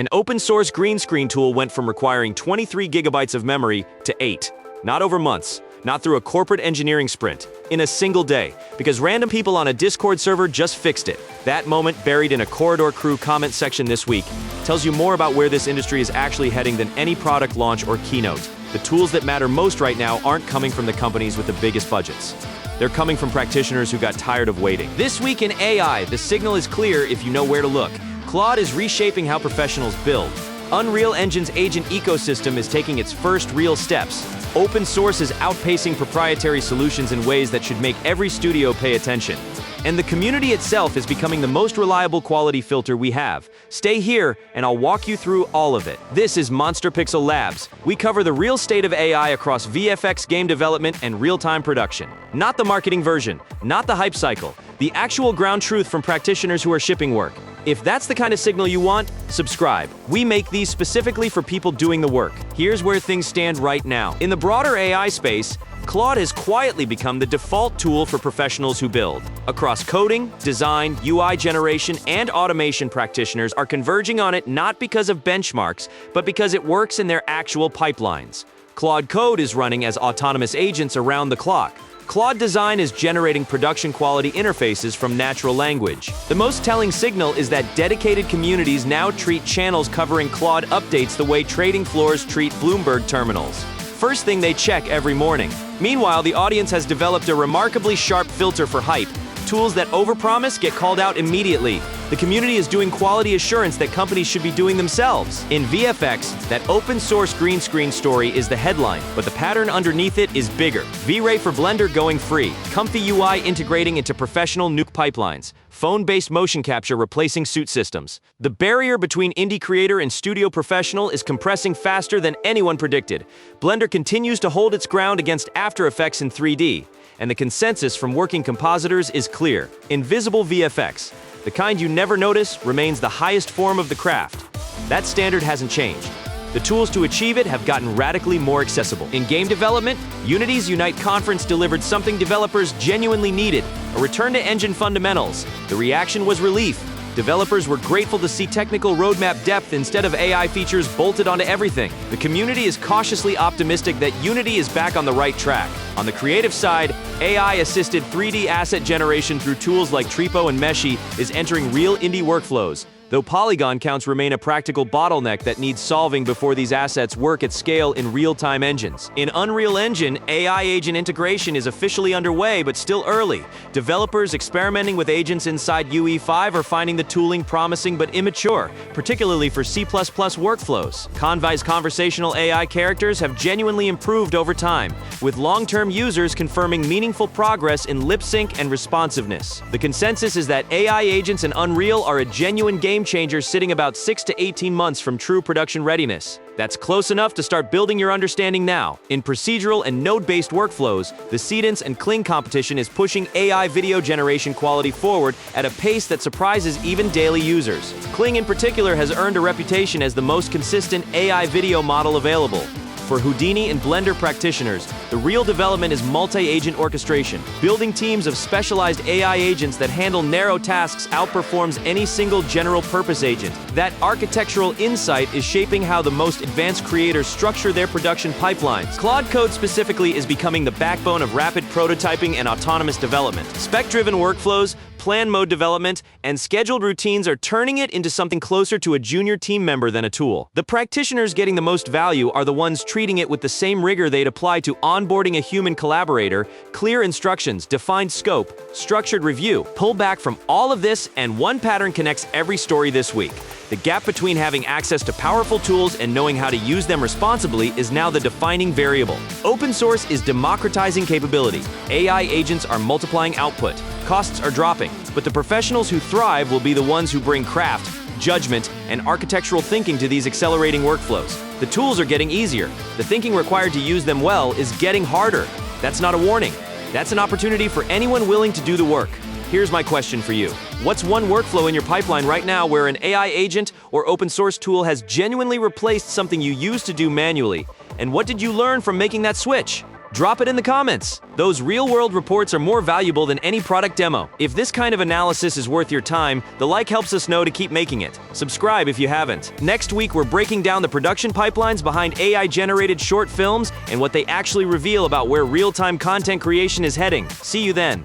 An open-source green screen tool went from requiring 23 gigabytes of memory to 8. Not over months, not through a corporate engineering sprint, in a single day, because random people on a Discord server just fixed it. That moment, buried in a Corridor Crew comment section this week, tells you more about where this industry is actually heading than any product launch or keynote. The tools that matter most right now aren't coming from the companies with the biggest budgets. They're coming from practitioners who got tired of waiting. This week in AI, the signal is clear if you know where to look. Claude is reshaping how professionals build. Unreal Engine's agent ecosystem is taking its first real steps. Open source is outpacing proprietary solutions in ways that should make every studio pay attention. And the community itself is becoming the most reliable quality filter we have. Stay here, and I'll walk you through all of it. This is MonsterPixel Labs. We cover the real state of AI across VFX game development and real-time production. Not the marketing version, not the hype cycle, the actual ground truth from practitioners who are shipping work. If that's the kind of signal you want, subscribe. We make these specifically for people doing the work. Here's where things stand right now. In the broader AI space, Claude has quietly become the default tool for professionals who build. Across coding, design, UI generation, and automation, practitioners are converging on it not because of benchmarks, but because it works in their actual pipelines. Claude Code is running as autonomous agents around the clock. Claude Design is generating production-quality interfaces from natural language. The most telling signal is that dedicated communities now treat channels covering Claude updates the way trading floors treat Bloomberg terminals. First thing they check every morning. Meanwhile, the audience has developed a remarkably sharp filter for hype. Tools that overpromise get called out immediately. The community is doing quality assurance that companies should be doing themselves. In VFX, that open-source green screen story is the headline, but the pattern underneath it is bigger. V-Ray for Blender going free. ComfyUI integrating into professional Nuke pipelines. Phone-based motion capture replacing suit systems. The barrier between indie creator and studio professional is compressing faster than anyone predicted. Blender continues to hold its ground against After Effects in 3D. And the consensus from working compositors is clear. Invisible VFX, the kind you never notice, remains the highest form of the craft. That standard hasn't changed. The tools to achieve it have gotten radically more accessible. In game development, Unity's Unite conference delivered something developers genuinely needed, a return to engine fundamentals. The reaction was relief. Developers were grateful to see technical roadmap depth instead of AI features bolted onto everything. The community is cautiously optimistic that Unity is back on the right track. On the creative side, AI-assisted 3D asset generation through tools like Tripo and Meshy is entering real indie workflows, though polygon counts remain a practical bottleneck that needs solving before these assets work at scale in real-time engines. In Unreal Engine, AI agent integration is officially underway, but still early. Developers experimenting with agents inside UE5 are finding the tooling promising but immature, particularly for C++ workflows. Convai's conversational AI characters have genuinely improved over time, with long-term users confirming meaningful progress in lip sync and responsiveness. The consensus is that AI agents in Unreal are a genuine game changer, sitting about 6 to 18 months from true production readiness. That's close enough to start building your understanding now. In procedural and node-based workflows, the Seedance and Kling competition is pushing AI video generation quality forward at a pace that surprises even daily users. Kling in particular has earned a reputation as the most consistent AI video model available. For Houdini and Blender practitioners, the real development is multi-agent orchestration. Building teams of specialized AI agents that handle narrow tasks outperforms any single general-purpose agent. That architectural insight is shaping how the most advanced creators structure their production pipelines. Claude Code specifically is becoming the backbone of rapid prototyping and autonomous development. Spec-driven workflows, plan mode development, and scheduled routines are turning it into something closer to a junior team member than a tool. The practitioners getting the most value are the ones treating it with the same rigor they'd apply to onboarding a human collaborator: clear instructions, defined scope, structured review. Pull back from all of this, and one pattern connects every story this week. The gap between having access to powerful tools and knowing how to use them responsibly is now the defining variable. Open source is democratizing capability. AI agents are multiplying output. Costs are dropping, but the professionals who thrive will be the ones who bring craft, judgment, and architectural thinking to these accelerating workflows. The tools are getting easier. The thinking required to use them well is getting harder. That's not a warning. That's an opportunity for anyone willing to do the work. Here's my question for you. What's one workflow in your pipeline right now where an AI agent or open source tool has genuinely replaced something you used to do manually? And what did you learn from making that switch? Drop it in the comments. Those real-world reports are more valuable than any product demo. If this kind of analysis is worth your time, the like helps us know to keep making it. Subscribe if you haven't. Next week, we're breaking down the production pipelines behind AI-generated short films and what they actually reveal about where real-time content creation is heading. See you then.